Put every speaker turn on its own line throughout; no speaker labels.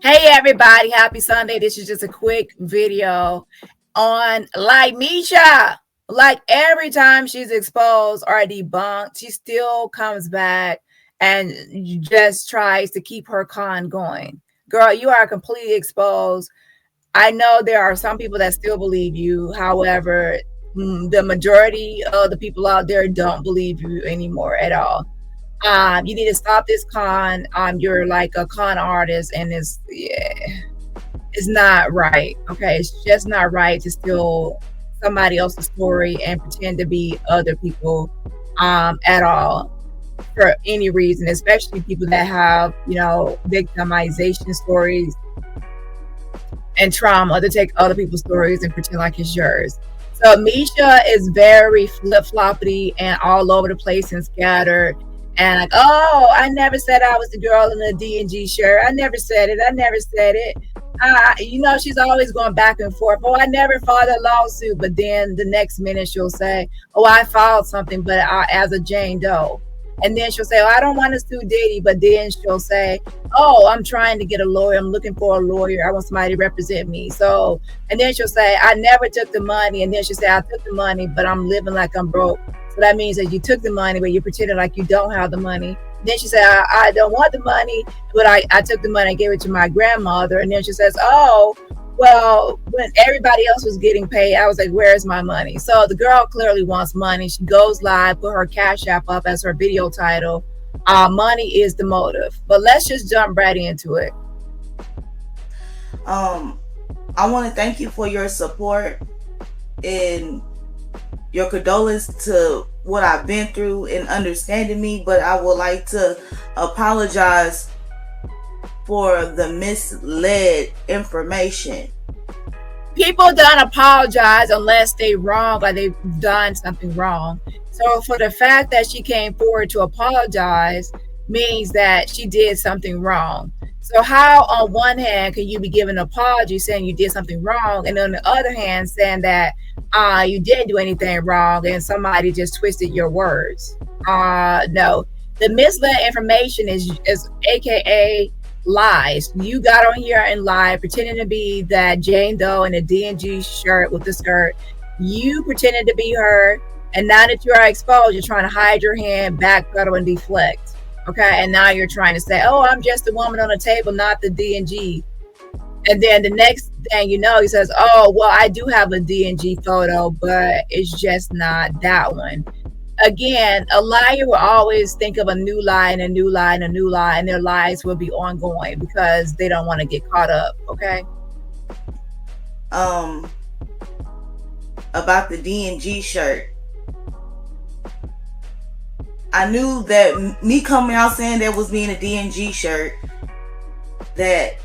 Hey everybody, happy Sunday. This is just a quick video on Lamesha. Like every time she's exposed or debunked, she still comes back and just tries to keep her con going. Girl, you are completely exposed. I know there are some people that still believe you. However, the majority of the people out there don't believe you anymore at all. You need to stop this con. You're like a con artist, and it's not right. Okay, it's just not right to steal somebody else's story and pretend to be other people at all for any reason, especially people that have victimization stories and trauma to take other people's stories and pretend like it's yours. So Misha is very flip-floppity and all over the place and scattered. And like, oh, I never said I was the girl in the D&G shirt. I never said it. I never said it. She's always going back and forth. Oh, I never filed a lawsuit. But then the next minute she'll say, oh, I filed something, but as a Jane Doe. And then she'll say, oh, I don't want to sue Diddy. But then she'll say, oh, I'm trying to get a lawyer. I'm looking for a lawyer. I want somebody to represent me. So, and then she'll say, I never took the money. And then she'll say, I took the money, but I'm living like I'm broke. So that means that you took the money, but you're pretending like you don't have the money. Then she said, I don't want the money, but I took the money and gave it to my grandmother. And then she says, oh, well, when everybody else was getting paid, I was like, where's my money? So the girl clearly wants money. She goes live, put her Cash App up as her video title. Money is the motive. But let's just jump right into it.
I want to thank you for your support and your condolence to what I've been through and understanding me, but I would like to apologize for the misled information.
People don't apologize unless they're wrong or they've done something wrong. So for the fact that she came forward to apologize means that she did something wrong. So how on one hand can you be giving an apology saying you did something wrong, and on the other hand saying that you didn't do anything wrong and somebody just twisted your words? No, the misled information is AKA lies. You got on here and lied, pretending to be that Jane Doe in a D&G shirt with the skirt. You pretended to be her, and now that you are exposed, you're trying to hide your hand, backpedal, and deflect. Okay, and now you're trying to say, oh, I'm just a woman on the table, not the D&G. And then the next thing you know, he says, oh, well, I do have a D&G photo, but it's just not that one. Again, a liar will always think of a new lie and a new lie and a new lie, and their lies will be ongoing because they don't want to get caught up. Okay.
About the D&G shirt, I knew that me coming out saying that was me in a D&G shirt, that's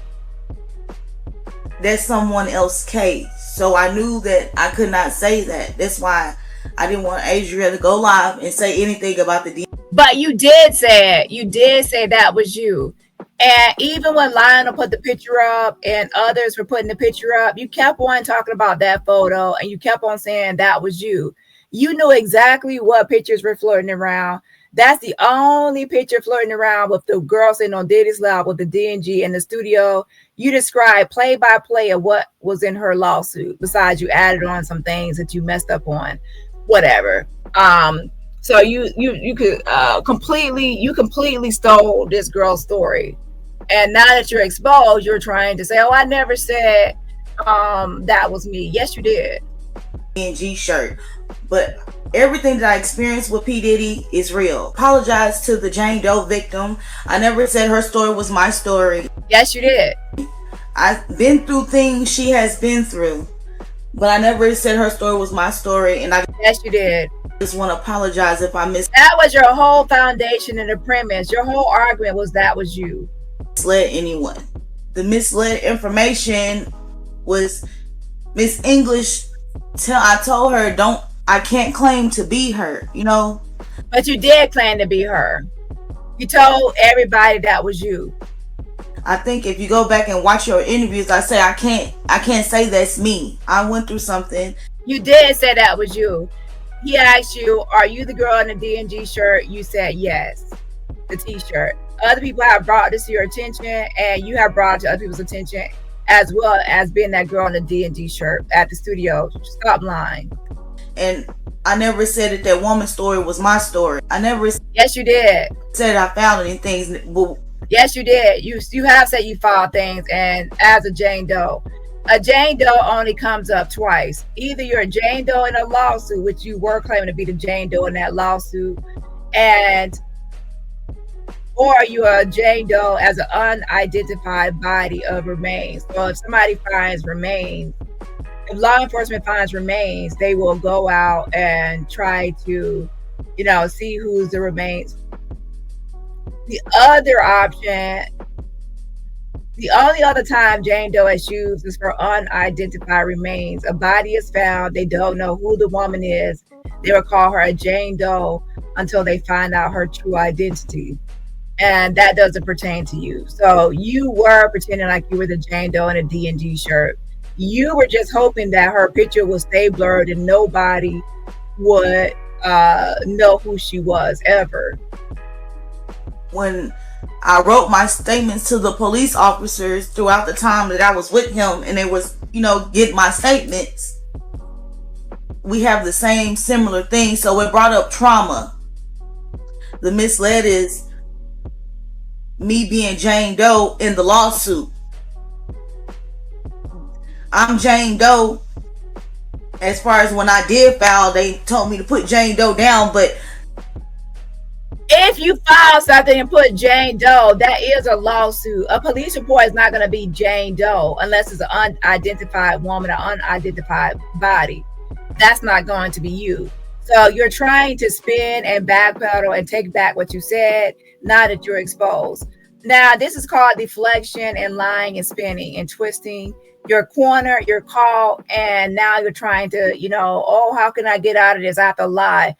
someone else's case. So I knew that I could not say that. That's why I didn't want Adria to go live and say anything about the D.
But you did say it. You did say that was you. And even when Lionel put the picture up and others were putting the picture up, you kept on talking about that photo and you kept on saying that was you. You knew exactly what pictures were floating around. That's the only picture floating around with the girl sitting on Diddy's lap with the D&G in the studio. You described play by play of what was in her lawsuit. Besides, you added on some things that you messed up on, whatever. So you could completely stole this girl's story. And now that you're exposed, you're trying to say, oh, I never said that was me. Yes, you did.
D&G shirt, but everything that I experienced with P. Diddy is real. Apologize to the Jane Doe victim. I never said her story was my story.
Yes, you did.
I've been through things she has been through, but I never said her story was my story. And
yes, you did.
Just want to apologize if I missed.
That was your whole foundation and the premise. Your whole argument was that was you.
Misled anyone. The misled information was Miss English. I told her I can't claim to be her,
But you did claim to be her. You told everybody that was you.
I think if you go back and watch your interviews, I say I can't say that's me. I went through something.
You did say that was you. He asked you, are you the girl in the D&G shirt? You said yes. The t-shirt. Other people have brought this to your attention, and you have brought it to other people's attention, as well as being that girl in the D&D shirt at the studio. Stop lying.
And I never said that that woman's story was my story. I never
Yes, you did.
said I found any things.
Yes, you did. You have said you filed things, and as a Jane Doe. A Jane Doe only comes up twice. Either you're a Jane Doe in a lawsuit, which you were claiming to be the Jane Doe in that lawsuit, or you're a Jane Doe as an unidentified body of remains. So if somebody finds remains, if law enforcement finds remains, they will go out and try to, see who's the remains. The other option, the only other time Jane Doe is used is for unidentified remains. A body is found, they don't know who the woman is. They will call her a Jane Doe until they find out her true identity. And that doesn't pertain to you. So you were pretending like you were the Jane Doe in a D&G shirt. You were just hoping that her picture would stay blurred and nobody would know who she was ever.
When I wrote my statements to the police officers throughout the time that I was with him, and they was, getting my statements, we have the same similar thing. So it brought up trauma. The misled is me being Jane Doe in the lawsuit. I'm Jane Doe. As far as when I did file, they told me to put Jane Doe down, but
if you file something and put Jane Doe, that is a lawsuit. A police report is not going to be Jane Doe unless it's an unidentified woman or unidentified body. That's not going to be you. So you're trying to spin and backpedal and take back what you said, now that you're exposed. Now, this is called deflection and lying and spinning and twisting your corner, your call, and now you're trying to, how can I get out of this? I have to lie.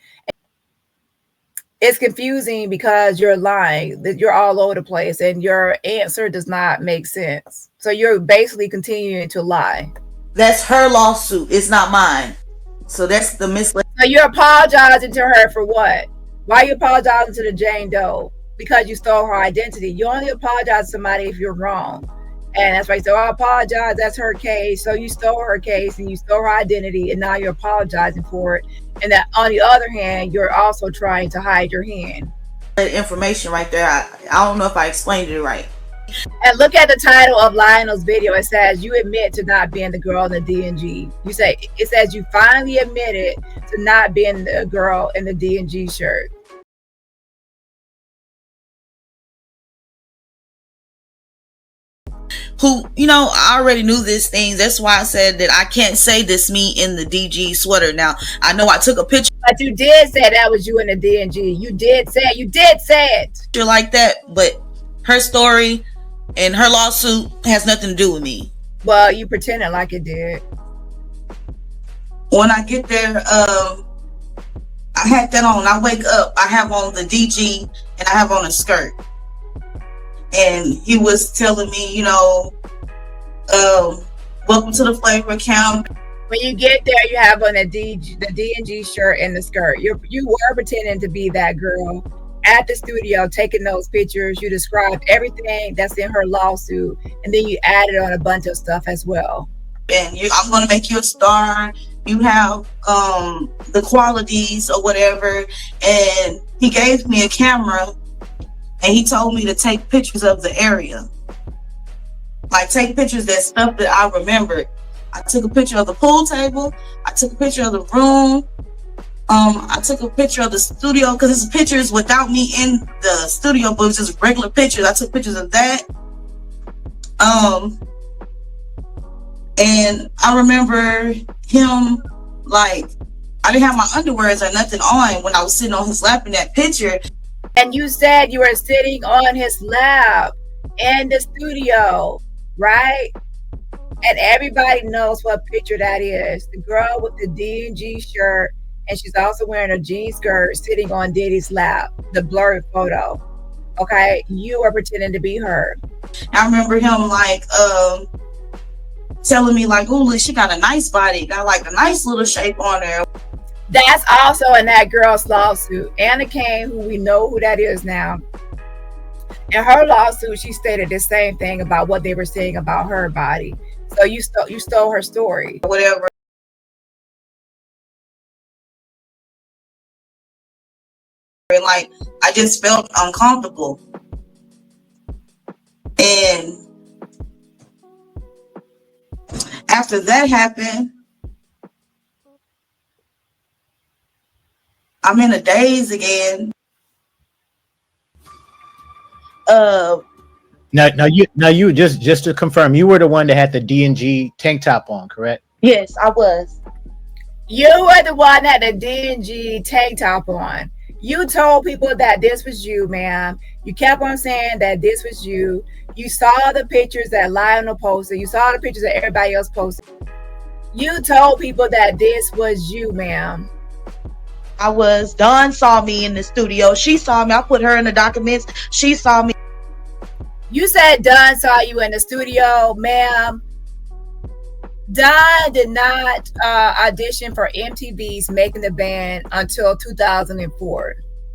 It's confusing because you're lying, that you're all over the place and your answer does not make sense. So you're basically continuing to lie.
That's her lawsuit. It's not mine. So that's the mislead.
So you're apologizing to her for what? Why are you apologizing to the Jane Doe? Because you stole her identity. You only apologize to somebody if you're wrong. And that's right. So I apologize. That's her case. So you stole her case and you stole her identity, and now you're apologizing for it. And that on the other hand, you're also trying to hide your hand.
That information right there. I don't know if I explained it right.
And look at the title of Lionel's video. It says you admit to not being the girl in the D&G. It says you finally admitted to not being the girl in the D&G shirt.
Who, I already knew these things. That's why I said that I can't say this me in the DG sweater. Now, I know I took a picture.
But you did say that was you in the D&G. You did say it.
Like that, but her story and her lawsuit has nothing to do with me.
Well, you pretended like it did.
When I get there, I had that on. I wake up, I have on the DG and I have on a skirt. And he was telling me, welcome to the flavor account.
When you get there, you have on the D&G shirt and the skirt. You were pretending to be that girl at the studio, taking those pictures. You described everything that's in her lawsuit, and then you added on a bunch of stuff as well.
And I'm going to make you a star. You have the qualities or whatever. And he gave me a camera. And he told me to take pictures of the area. Like, take pictures that stuff that I remembered. I took a picture of the pool table. I took a picture of the room. I took a picture of the studio, because it's pictures without me in the studio, but it's just regular pictures. I took pictures of that. And I remember him, like, I didn't have my underwears or nothing on when I was sitting on his lap in that picture.
And you said you were sitting on his lap in the studio, right? And everybody knows what picture that is. The girl with the D&G shirt, and she's also wearing a jean skirt sitting on Diddy's lap, the blurred photo. Okay? You are pretending to be her.
I remember him, like, telling me, like, oh, she got a nice body, got, like, a nice little shape on her.
That's also in that girl's lawsuit. Anna Kane, who we know who that is now. In her lawsuit, she stated the same thing about what they were saying about her body. So you stole her story.
Whatever. And like, I just felt uncomfortable. And after that happened, I'm in a daze again.
Now you just to confirm, you were the one that had the D&G tank top on, correct?
Yes, I was.
You were the one that had the D&G tank top on. You told people that this was you, ma'am. You kept on saying that this was you. You saw the pictures that Lionel posted. You saw the pictures that everybody else posted. You told people that this was you, ma'am.
I was. Dawn saw me in the studio. She saw me. I put her in the documents. She saw me.
You said Don saw you in the studio, ma'am. Don did not audition for MTV's Making the Band until 2004.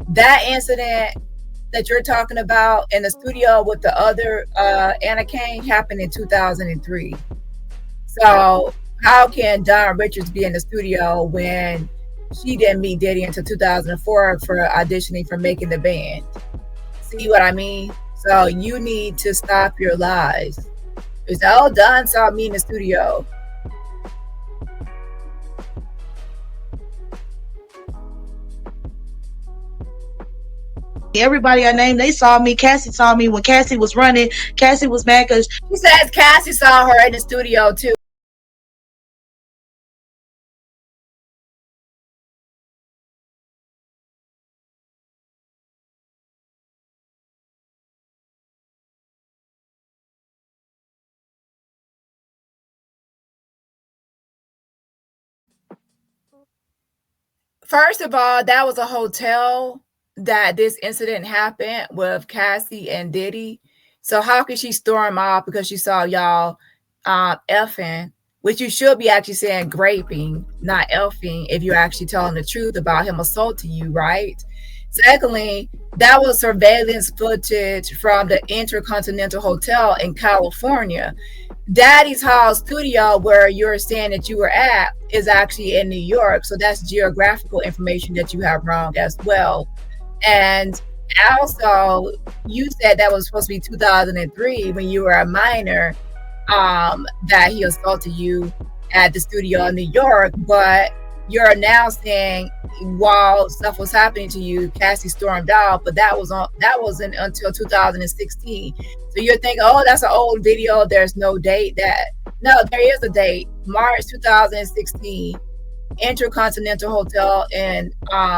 That incident that you're talking about in the studio with the other Anna Kane happened in 2003. So how can Don Richards be in the studio when she didn't meet Diddy until 2004 for auditioning for Making the Band? See what I mean? So you need to stop your lies. It's all Don saw me in the studio.
Everybody I named, they saw me. Cassie saw me when Cassie was running. Cassie was mad because
She says Cassie saw her in the studio too. First of all, that was a hotel that this incident happened with Cassie and Diddy. So how could she storm off because she saw y'all effing, which you should be actually saying graping, not elfing, if you're actually telling the truth about him assaulting you, right? Secondly, that was surveillance footage from the Intercontinental Hotel in California. Daddy's Hall studio, where you're saying that you were at, is actually in New York. So that's geographical information that you have wrong as well. And also, you said that was supposed to be 2003 when you were a minor, that he assaulted you at the studio in New York. But you're now saying while stuff was happening to you, Cassie stormed out, but that wasn't until 2016. So you're thinking, oh, that's an old video. There's no date. No, there is a date. March 2016, Intercontinental Hotel in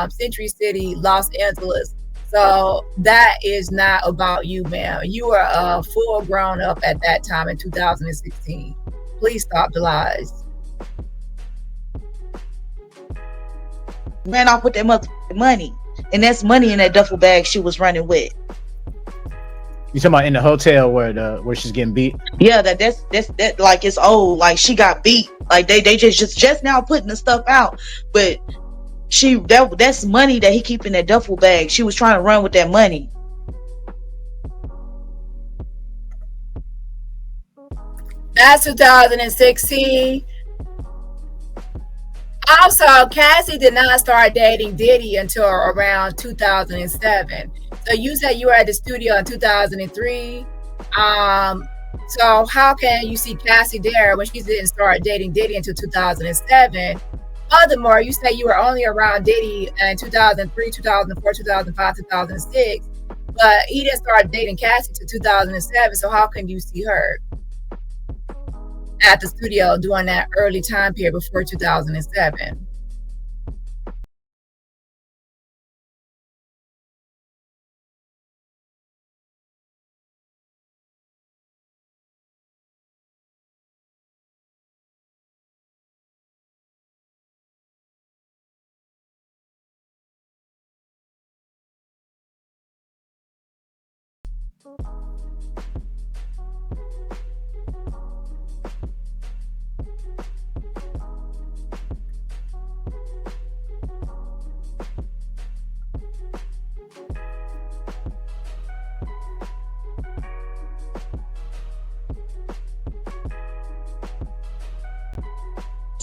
Century City, Los Angeles. So that is not about you, ma'am. You were a full grown up at that time in 2016. Please stop the lies.
ran off with that motherfucking money. And that's money in that duffel bag she was running with.
You talking about in the hotel where she's getting beat?
Yeah, that's like it's old. Like she got beat. Like they just now putting the stuff out. But that's money that he keep in that duffel bag. She was trying to run with that money.
That's 2016. Also, Cassie did not start dating Diddy until around 2007. So you said you were at the studio in 2003. So how can you see Cassie there when she didn't start dating Diddy until 2007? Furthermore, you say you were only around Diddy in 2003, 2004, 2005, 2006, but he didn't start dating Cassie until 2007. So how can you see her at the studio during that early time period before 2007?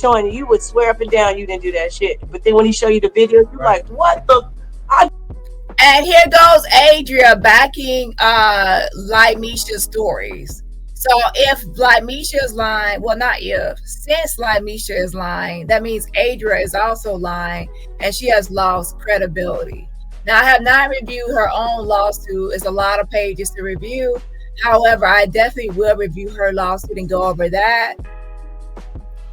showing you would swear up and down you didn't do that shit. But then when he show you the video, you're
Right.
like, what the?
And here goes Adria backing Lamesha's stories. So if Lamesha is lying, well, not if, since Lamesha is lying, that means Adria is also lying, and she has lost credibility. Now, I have not reviewed her own lawsuit. It's a lot of pages to review. However, I definitely will review her lawsuit and go over that.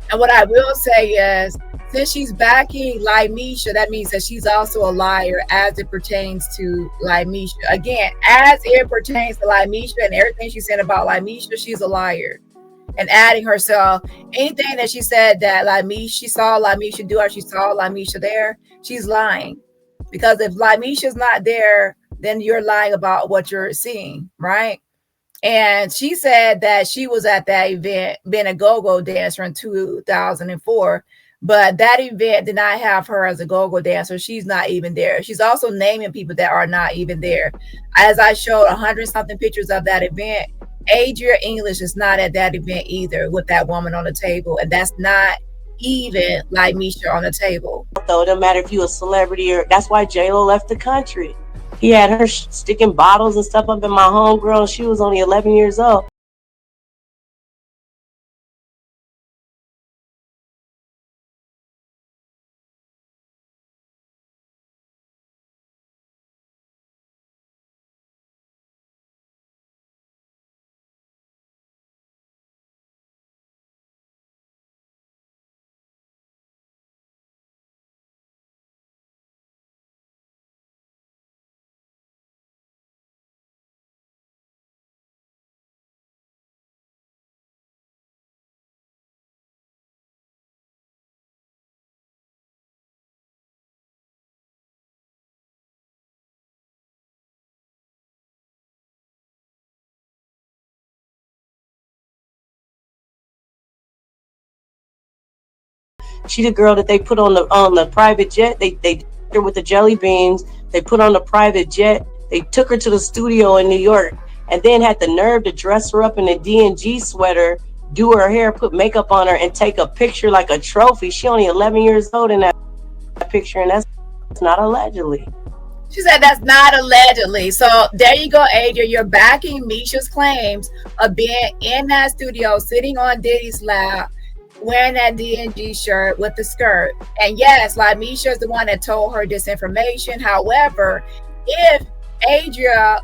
And what I will say is, since she's backing Lamesha, that means that she's also a liar as it pertains to Lamesha. Again, as it pertains to Lamesha and everything she said about Lamesha, she's a liar. And adding herself, anything that she said that Lamesha, she saw Lamesha do or she saw Lamesha there, she's lying. Because if Lamesha's not there, then you're lying about what you're seeing, right? And she said that she was at that event, being a go-go dancer in 2004. But that event did not have her as a go-go dancer. She's not even there. She's also naming people that are not even there. As I showed 100-something pictures of that event, Adria English is not at that event either with that woman on the table. And that's not even like Misha on the table.
Though it doesn't matter if you a celebrity or that's why J-Lo left the country. He had her sticking bottles and stuff up in my homegirl. She was only 11 years old. She the girl that they put on the private jet. They did her with the jelly beans. They put on the private jet. They took her to the studio in New York, and then had the nerve to dress her up in a D&G sweater, do her hair, put makeup on her, and take a picture like a trophy. She only 11 years old in that picture, and that's not allegedly.
She said that's not allegedly. So there you go, Adria. You're backing Misha's claims of being in that studio, sitting on Diddy's lap, wearing that D&G shirt with the skirt. And yes, like Misha is the one that told her this information. However, if Adria,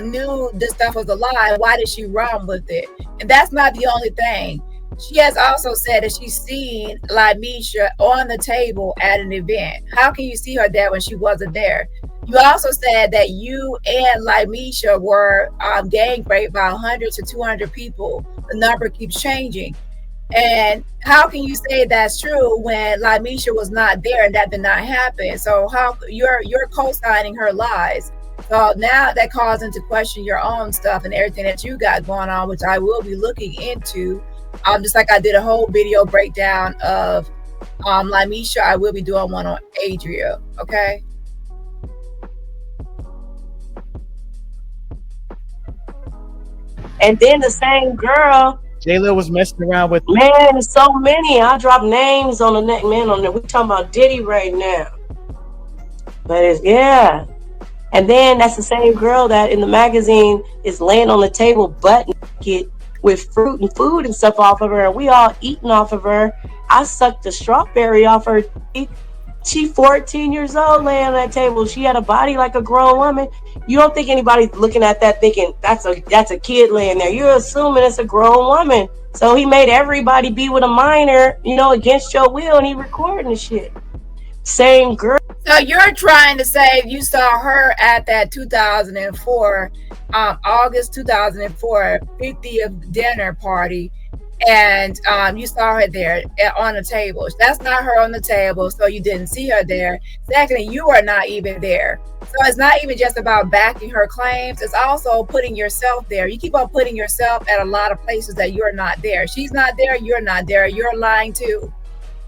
knew this stuff was a lie, why did she run with it? And that's not the only thing. She has also said that she's seen Lamesha on the table at an event. How can you see her there when she wasn't there? You also said that you and Lamesha were gang raped by 100 to 200 people. The number keeps changing. And how can you say that's true when Lamesha was not there and that did not happen? So how you're co-signing her lies. So now that calls into question your own stuff and everything that you got going on, which I will be looking into. Just like I did a whole video breakdown of Lamesha, I will be doing one on Adria. Okay.
And then the same girl.
J-Lo was messing around with.
Man, there's so many. I drop names on the neck, man. On there, we talking about Diddy right now. But it's yeah. And then that's the same girl that in the magazine is laying on the table butt naked with fruit and food and stuff off of her, and we all eating off of her. I sucked the strawberry off her teeth. She 14 years old laying on that table. She had a body like a grown woman. You don't think anybody's looking at that thinking that's a kid laying there. You're assuming it's a grown woman. So he made everybody be with a minor, against your will, and he recording the shit. Same girl.
So you're trying to say you saw her at that 2004, August 2004 50th dinner party, and you saw her there on the table. That's not her on the table, so you didn't see her there. Secondly, you are not even there. So it's not even just about backing her claims. It's also putting yourself there. You keep on putting yourself at a lot of places that you're not there. She's not there. You're not there. You're lying too.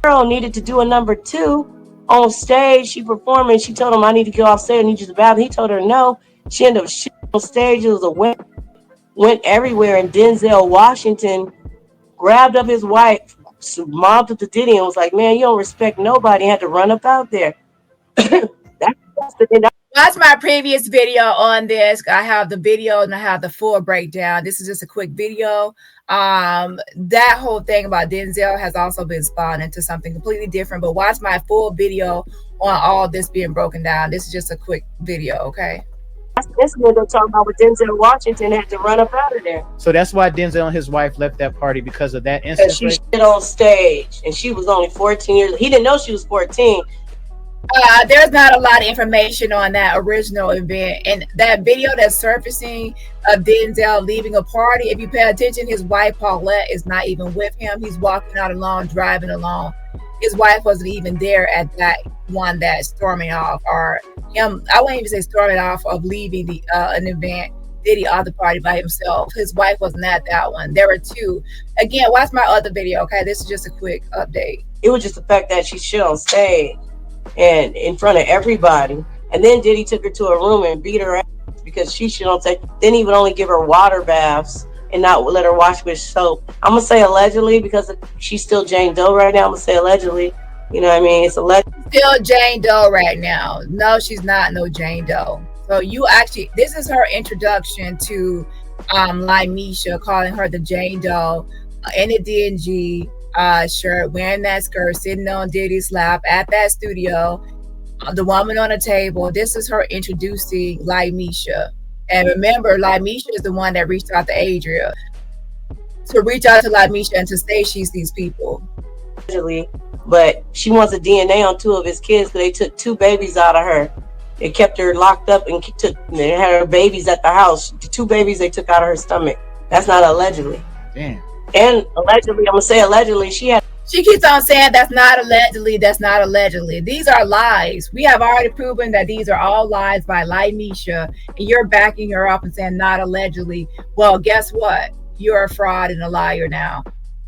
Girl needed to do a number 2 on stage. She performing. She told him, I need to go off stage. I need you to bow. He told her no. She ended up shitting on stage. It was a went everywhere. And Denzel Washington grabbed up his wife, mobbed up to Diddy and was like, man, you don't respect nobody, and had to run up out there.
Watch my previous video on this. I have the video and I have the full breakdown. This is just a quick video. That whole thing about Denzel has also been spawned into something completely different, but watch my full video on all this being broken down. This is just a quick video, okay?
This nigga talking about what Denzel Washington had to run up out of there.
So that's why Denzel and his wife left that party, because of that
Because
incident.
she shit on stage and she was only 14 years. He didn't know she was 14.
There's not a lot of information on that original event, and that video that's surfacing of Denzel leaving a party. If you pay attention, his wife Paulette is not even with him. He's walking out alone, driving alone. His wife wasn't even there at that one that's storming off, or him. I wouldn't even say storming off of leaving the an event. Diddy off the party by himself. His wife wasn't at that one. There were two. Again, watch my other video. Okay, this is just a quick update.
It was just the fact that she shit on stage and in front of everybody, and then Diddy took her to a room and beat her ass because she shit on stage. Then he would only give her water baths and not let her wash with soap. I'm gonna say allegedly because she's still Jane Doe right now. I'm gonna say allegedly. You know what I mean? It's alleged.
Still Jane Doe right now. No, she's not no Jane Doe. So you actually, this is her introduction to Lamesha, calling her the Jane Doe in the DNG shirt, wearing that skirt, sitting on Diddy's lap at that studio, the woman on the table. This is her introducing Lamesha. And remember, Lamesha is the one that reached out to Adria to reach out to Lamesha and to say she's these people.
But she wants a DNA on 2 of his kids because they took 2 babies out of her. They kept her locked up and they had her babies at the house. The 2 babies they took out of her stomach. That's not allegedly.
Damn.
And allegedly, I'm gonna say allegedly, she
keeps on saying that's not allegedly, that's not allegedly. These are lies. We have already proven that these are all lies by Lamesha, and you're backing her up and saying not allegedly. Well, guess what? You're a fraud and a liar now.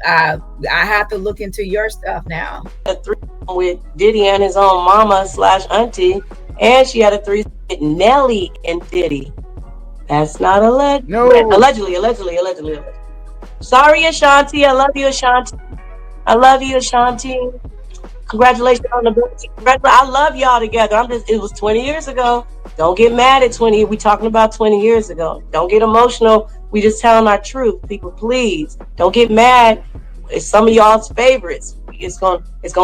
I have to look into your stuff now.
A 3 with Diddy and his own mama / auntie, and she had a 3 with Nelly and Diddy. That's not alleged.
No.
Allegedly. Sorry, Ashanti. I love you, Ashanti. I love you, Ashanti. Congratulations on the book. I love y'all together. It was 20 years ago. Don't get mad at 20. We talking about 20 years ago. Don't get emotional. We just telling our truth. People, please don't get mad. It's some of y'all's favorites. It's gonna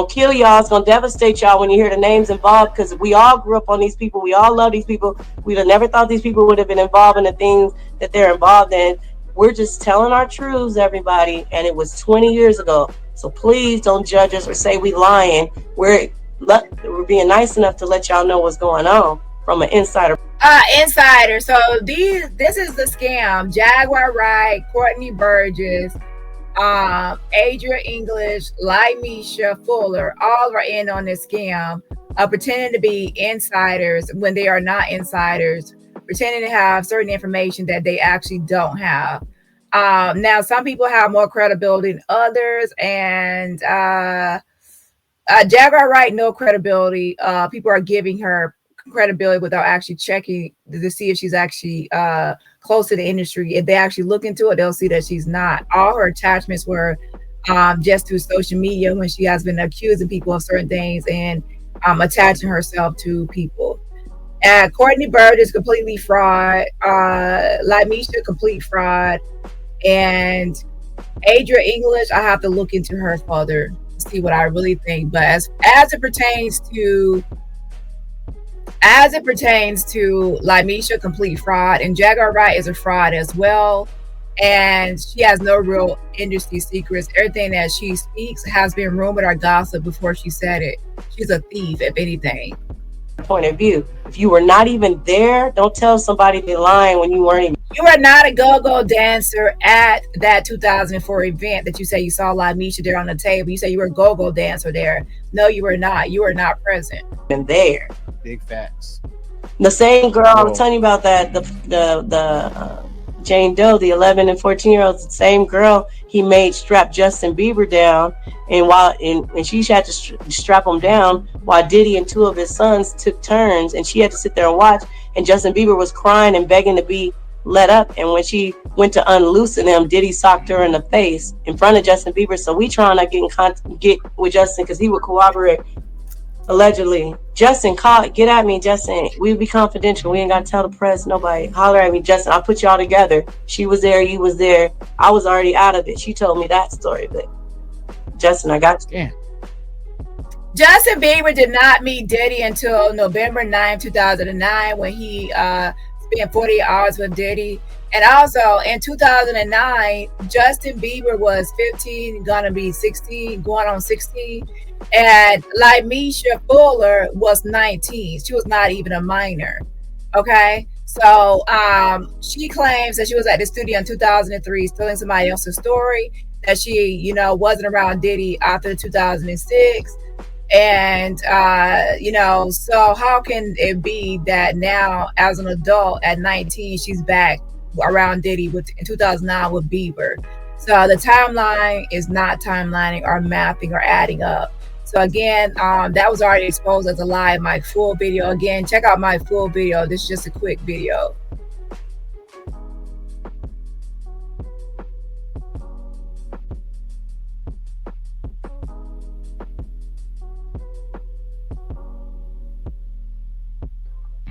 kill y'all. It's gonna devastate y'all when you hear the names involved, because we all grew up on these people. We all love these people. We'd have never thought these people would have been involved in the things that they're involved in. We're just telling our truths, everybody, and it was 20 years ago. So please don't judge us or say we lying. We're being nice enough to let y'all know what's going on from an insider.
Insider. So this is the scam. Jaguar Wright, Courtney Burgess, Adria English, Lamesha Fuller, all are in on this scam, pretending to be insiders when they are not insiders, pretending to have certain information that they actually don't have. Now, some people have more credibility than others, and Jaguar Wright, no credibility. People are giving her credibility without actually checking to see if she's actually close to the industry. If they actually look into it, they'll see that she's not. All her attachments were just through social media when she has been accusing people of certain things and attaching herself to people. Courtney Bird is completely fraud. Lamesha, complete fraud. And Adria English, I have to look into her further to see what I really think. But as it pertains to Lamesha, complete fraud, and Jaguar Wright is a fraud as well. And she has no real industry secrets. Everything that she speaks has been rumored or gossip before she said it. She's a thief, if anything.
Point of view. If you were not even there, don't tell somebody they're lying when you weren't even.
You are not a go-go dancer at that 2004 event that you say you saw Lamesha there on the table. You say you were a go-go dancer there. No, you were not. You were not present.
Been there.
Big facts.
The same girl I was telling you about, that the Jane Doe, the 11 and 14-year-olds, the same girl he made strap Justin Bieber down, and she had to strap him down while Diddy and 2 of his sons took turns, and she had to sit there and watch. And Justin Bieber was crying and begging to be let up, and when she went to unloosen him, Diddy socked her in the face in front of Justin Bieber. So we trying to get with Justin because he would cooperate. Allegedly, Justin, get at me, Justin. We be confidential. We ain't got to tell the press, nobody. Holler at me, Justin. I'll put y'all together. She was there, you was there. I was already out of it. She told me that story, but Justin, I got you.
Yeah.
Justin Bieber did not meet Diddy until November 9, 2009, when he spent 48 hours with Diddy. And also in 2009, Justin Bieber was 15, gonna be 16, going on 16. And Lamesha Fuller was 19. She was not even a minor. Okay. So she claims that she was at the studio in 2003 stealing somebody else's story, that she, wasn't around Diddy after 2006. And so how can it be that now as an adult at 19 she's back around Diddy in 2009 with Bieber? So the timeline is not timelining or mapping or adding up. So again, that was already exposed as a lie in my full video. Again, check out my full video. This is just a quick video.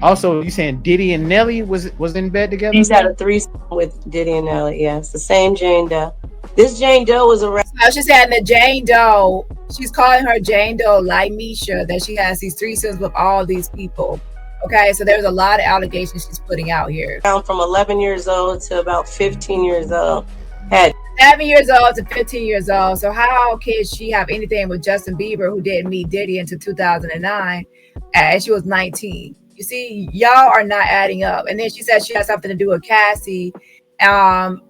Also, you saying Diddy and Nelly was in bed together?
He's had a threesome with Diddy and Nelly. Yeah, it's the same Jane Doe. This Jane Doe was around.
So she's saying that Jane Doe, she's calling her Jane Doe like Misha, that she has these threesomes with all these people. Okay, so there's a lot of allegations she's putting out here.
From 11 years old to about 15 years old. Had
11 years old to 15 years old. So how can she have anything with Justin Bieber, who didn't meet Diddy until 2009, and she was 19? You see, y'all are not adding up. And then she said she had something to do with Cassie and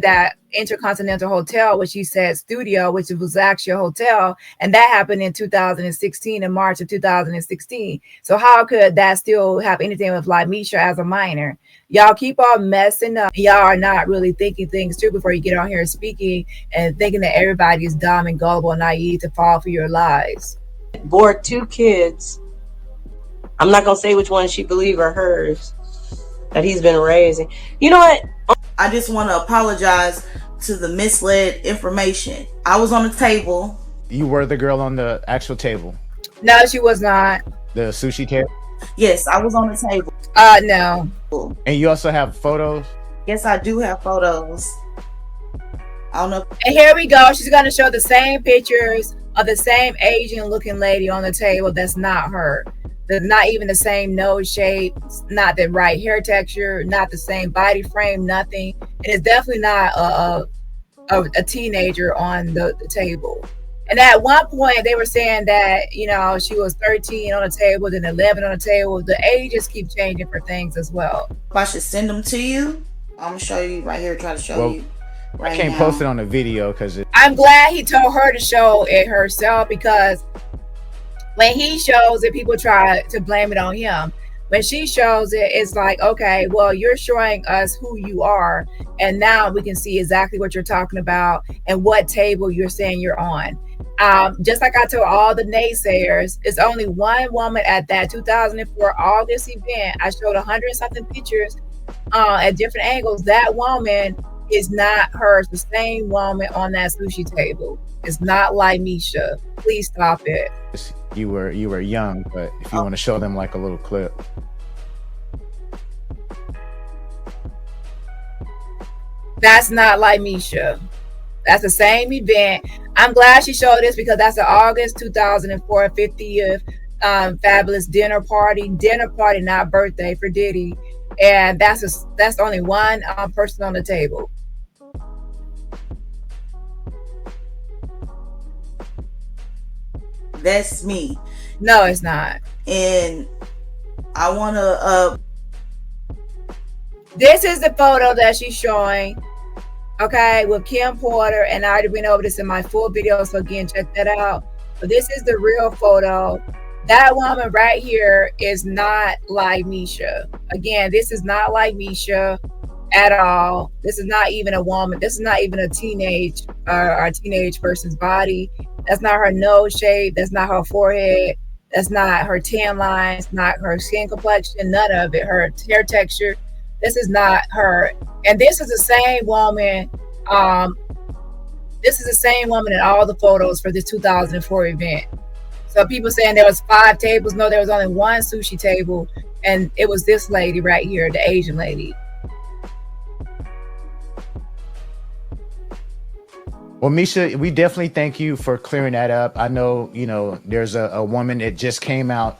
that Intercontinental Hotel, which she said studio, which was actually a hotel. And that happened in 2016, in March of 2016. So how could that still have anything with Lamesha as a minor? Y'all keep on messing up. Y'all are not really thinking things through before you get on here speaking and thinking that everybody is dumb and gullible and naive to fall for your lies.
Bore 2 kids. I'm not going to say which one she believe are hers that he's been raising. You know what?
I just want to apologize to the misled information. I was on the table.
You were the girl on the actual table?
No, she was not.
The sushi table?
Yes, I was on the table.
No.
And you also have photos?
Yes, I do have photos. I don't know.
And here we go. She's going to show the same pictures of the same Asian looking lady on the table. That's not her. Not even the same nose shape, not the right hair texture, not the same body frame, nothing. And it's definitely not a teenager on the table. And at one point they were saying that, she was 13 on the table, then 11 on the table. The ages keep changing for things as well.
If I should send them to you, I'm going to show you right here, try to show you. Right
I can't
now.
post it on the video because
I'm glad he told her to show it herself, because when he shows it, people try to blame it on him. When she shows it, it's like, okay, well, you're showing us who you are, and now we can see exactly what you're talking about and what table you're saying you're on. Just like I told all the naysayers, it's only one woman at that 2004 August event. I showed 100-something pictures at different angles. That woman is not her. It's the same woman on that sushi table. It's not like Misha. Please stop it.
you were young, but if you want to show them like a little clip.
That's not like Misha. That's the same event. I'm glad she showed this because that's the August 2004 50th Fabulous dinner party, not birthday for Diddy. And that's only one person on the table.
That's me.
No, it's not.
And I want to
this is the photo that she's showing, okay, with Kim Porter, and I already went over this in my full video, so again, check that out. But this is the real photo. That woman right here is not like Misha. Again, this is not like Misha at all. This is not even a woman. This is not even a teenage person's body. That's not her nose shape. That's not her forehead. That's not her tan lines, not her skin complexion, none of it. Her hair texture. This is not her. And this is the same woman. This is the same woman in all the photos for this 2004 event. So people saying there was 5 tables. No, there was only one sushi table, and it was this lady right here, the Asian lady.
Well, Misha, we definitely thank you for clearing that up. I know, there's a woman that just came out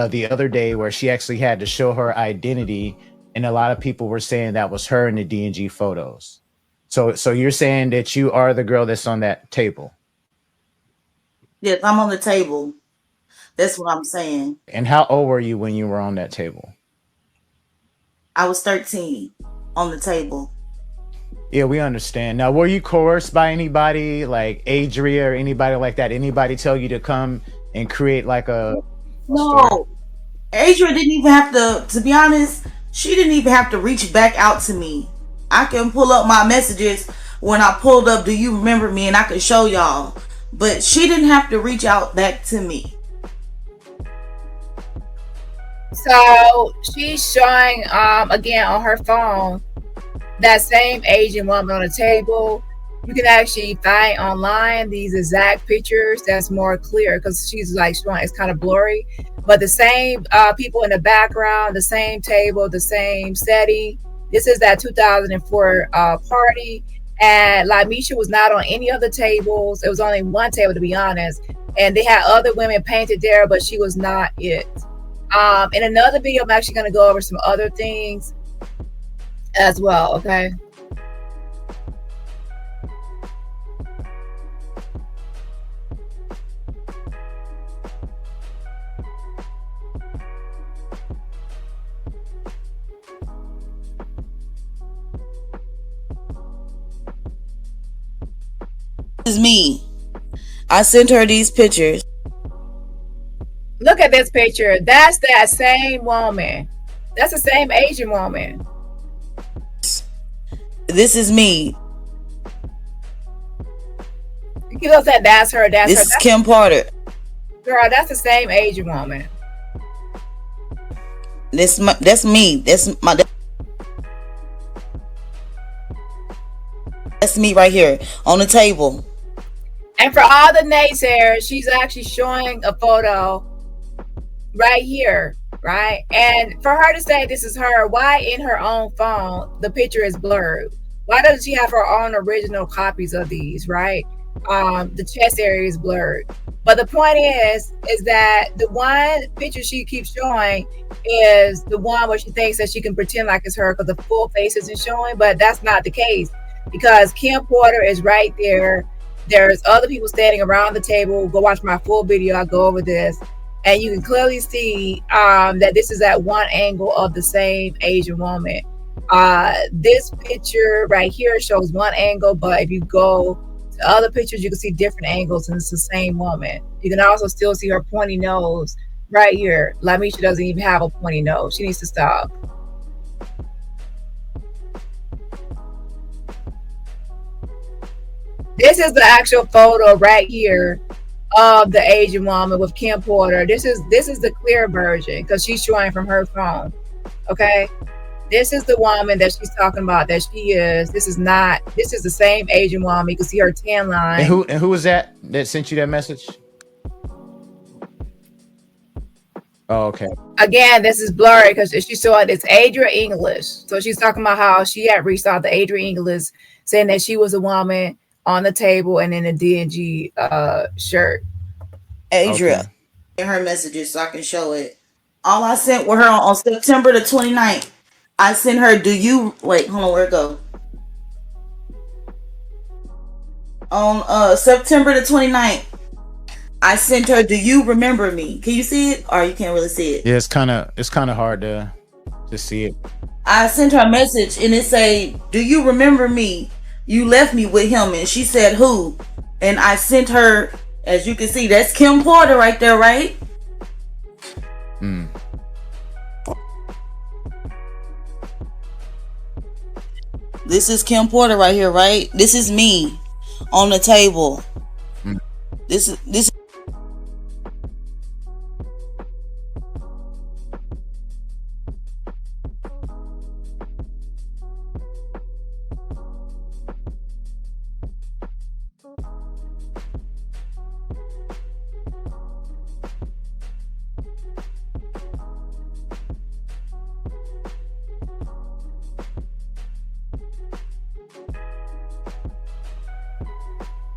the other day where she actually had to show her identity, and a lot of people were saying that was her in the D&G photos. So you're saying that you are the girl that's on that table?
Yes, I'm on the table. That's what I'm saying.
And how old were you when you were on that table?
I was 13 on the table.
Yeah, we understand. Now, were you coerced by anybody like Adria or anybody like that? Anybody tell you to come and create like a
No.
story?
Adria didn't even have to be honest, she didn't even have to reach back out to me. I can pull up my messages when I pulled up, do you remember me? And I can show y'all. But she didn't have to reach out back to me.
So she's showing again on her phone that same Asian woman on the table. You can actually find online these exact pictures that's more clear because she's like showing, it's kind of blurry, but the same people in the background, the same table, the same setting. This is that 2004 party, and Lamesha was not on any of the tables. It was only one table, to be honest, and they had other women painted there, but she was not it. In another video, I'm actually going to go over some other things as well, okay?
This is me. I sent her these pictures.
Look at this picture. That's that same woman. That's the same Asian woman.
This is me.
You know that that's her. That's
this
her.
This is Kim Porter.
Girl, that's the same Asian woman.
That's me. That's me right here on the table.
And for all the naysayers, she's actually showing a photo right here, right? And for her to say this is her, why in her own phone the picture is blurred? Why doesn't she have her own original copies of these, right? The chest area is blurred. But the point is that the one picture she keeps showing is the one where she thinks that she can pretend like it's her because the full face isn't showing, but that's not the case because Kim Porter is right there. There's other people standing around the table. Go watch my full video. I go over this. And you can clearly see that this is at one angle of the same Asian woman. This picture right here shows one angle, but if you go to other pictures, you can see different angles, and it's the same woman. You can also still see her pointy nose right here. Lamesha doesn't even have a pointy nose. She needs to stop. This is the actual photo right here of the Asian woman with Kim Porter. This is the clear version because she's showing from her phone. Okay, this is the woman that she's talking about that she is. This is not. This is the same Asian woman. You can see her tan line.
And who was that sent you that message? Oh, okay.
Again, this is blurry because she's showing it's Adria English. So she's talking about how she had reached out to Adria English, saying that she was a woman on the table and in a D&G shirt.
Adria. Okay. In her messages so I can show it. All I sent with her on September the 29th. I sent her, wait, hold on, where'd it go? On September the 29th, I sent her, do you remember me? Can you see it? Or you can't really see it?
Yeah, it's kind of hard to see it.
I sent her a message and it say, do you remember me? You left me with him. And she said, who? And I sent her, as you can see, that's Kim Porter right there, right? This is Kim Porter right here, right? This is me on the table. This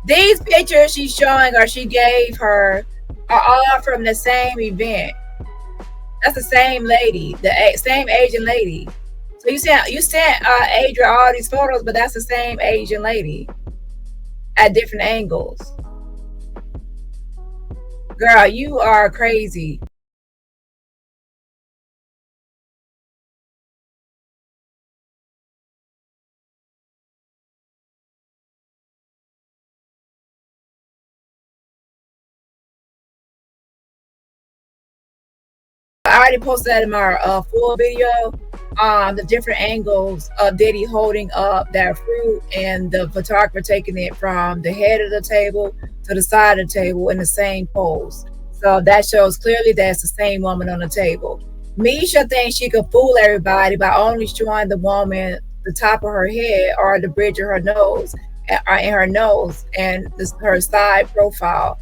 These pictures she's showing or she gave her are all from the same event. That's the same lady, the same Asian lady. So you sent Adria all these photos, but that's the same Asian lady at different angles. Girl, you are crazy. I already posted that in my full video. The different angles of Diddy holding up that fruit and the photographer taking it from the head of the table to the side of the table in the same pose. So that shows clearly that's the same woman on the table. Misha thinks she could fool everybody by only showing the woman the top of her head or the bridge of her nose and her side profile.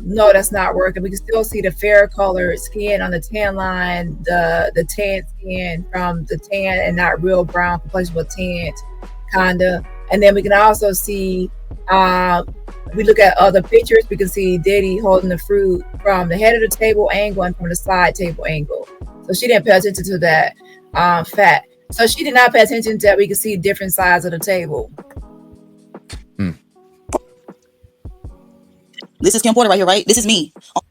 No, that's not working. We can still see the fair colored skin on the tan line, the tan skin from the tan and not real brown complexion with tan kinda. And then we can also see we look at other pictures, we can see Diddy holding the fruit from the head of the table angle and from the side table angle. So she didn't pay attention to that fact. So she did not pay attention to that. We can see different sides of the table.
This is Kim Porter right here, right? This is me on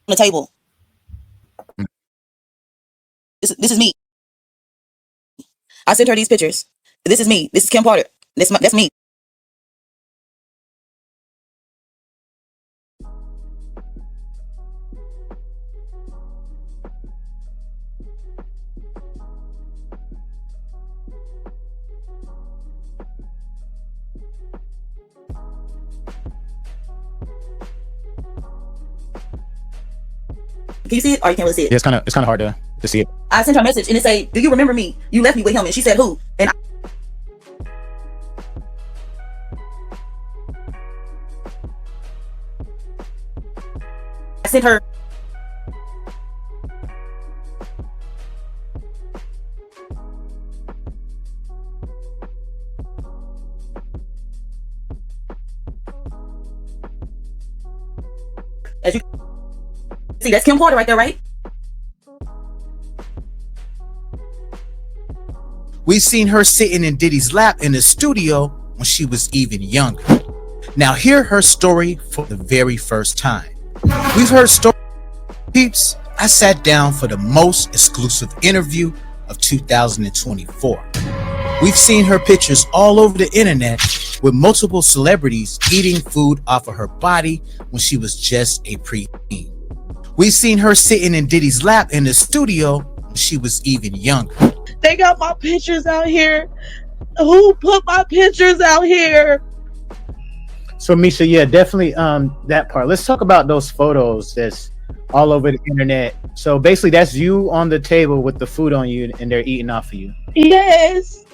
the table. This is me. I sent her these pictures. This is me. This is Kim Porter. That's me. Can you see it or you can't really see it?
Yeah, it's kind of hard to see it.
I sent her a message and it say, "Do you remember me? You left me with him." And she said, "Who?" And I sent her. As you see, that's Kim Porter right there, right?
We've seen her sitting in Diddy's lap in the studio when she was even younger. Now hear her story for the very first time. We've heard stories. Peeps, I sat down for the most exclusive interview of 2024. We've seen her pictures all over the internet with multiple celebrities eating food off of her body when she was just a preteen. We've seen her sitting in Diddy's lap in the studio when she was even younger.
They got my pictures out here. Who put my pictures out here?
So Misha, yeah, definitely that part. Let's talk about those photos that's all over the internet. So basically that's you on the table with the food on you and they're eating off of you.
Yes.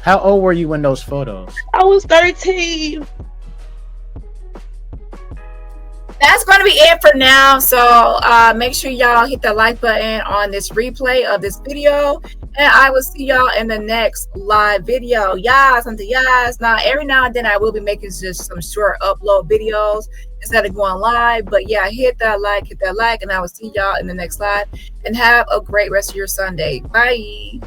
How old were you in those photos?
I was 13.
That's going to be it for now. So make sure y'all hit the like button on this replay of this video. And I will see y'all in the next live video. Yes, now every now and then I will be making just some short upload videos instead of going live. But yeah, hit that like, and I will see y'all in the next live. And have a great rest of your Sunday. Bye.